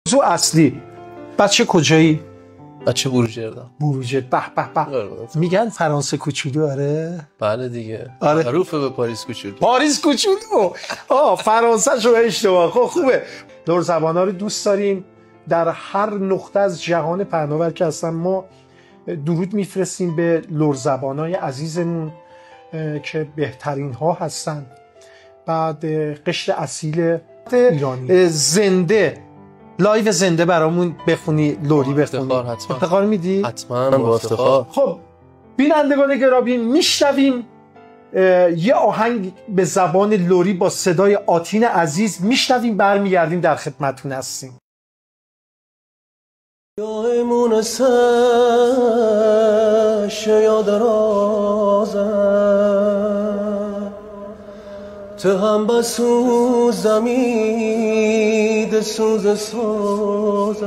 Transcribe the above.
موضوع اصلی بچه کجایی؟ بچه بروجردم. بروجرد. به به به. میگن فرانسه کوچولو. آره بله دیگه. آره. معروفه به پاریس کوچولو. پاریس کوچولو. فرانسه شو اشتباه. خب خوبه. لرزبانا رو دوست داریم. در هر نقطه از جهان پهناور که هستن ما درود میفرستیم به لرزبانای عزیزمون که بهترین ها هستن. بعد قشر اصیل ایرانی. زنده لایو زنده برامون بخونی، لوری بخونی. افتخار میدی؟ حتما با افتخار. خب بینندگان گرامی میشنویم یه آهنگ به زبان لوری با صدای آتین عزیز میشنویم، برمیگردیم در خدمتتون هستیم. یایمون سش یاد رازه تو هم بسوز زمید سوز سازه